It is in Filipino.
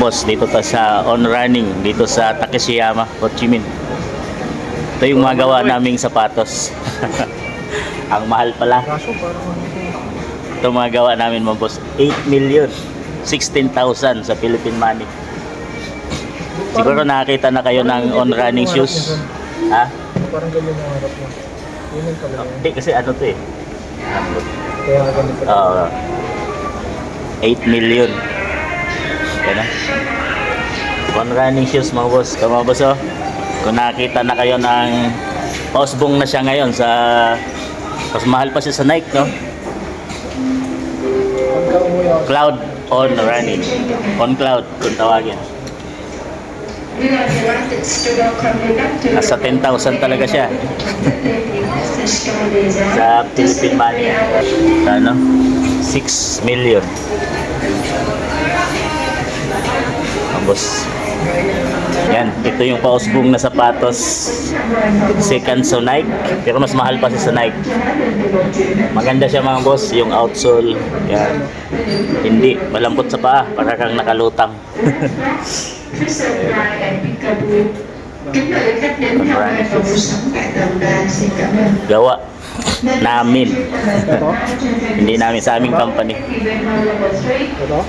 boss, dito ta sa On Running, dito sa Takeshiyama, Ho Chi Minh. Ito yung mga gawa naming sapatos. Ang mahal pala. Kaso parang ano to. Ito mga gawa namin mga boss, 8 million 16,000 sa Philippine money. Siguro nakakita na kayo ng On Running shoes. Ha? Parang ganyan yung harap mo. Yun ang kabila. Hindi kasi ano to eh. Kaya ganito. 8 million. Yan na. On Running shoes mga boss. Ito mga boss oh. Kung nakita na kayo ng Osbong na siya ngayon sa mas mahal pa siya sa Nike, no? Pagka umuwi ako. Cloud On Running. On Cloud kung tawagin. Nasa 10,000 talaga siya. Sa Philippine money. Ano? 6 million. Boss. Yan, ito yung pausbong na sapatos. Second sa Nike, pero mas mahal pa siya sa Nike. Maganda siya mga boss, yung outsole. Yan. Hindi, malambot sa paa, para kang nakalutang. Gawa namin. Hindi namin sa aming company. Ito?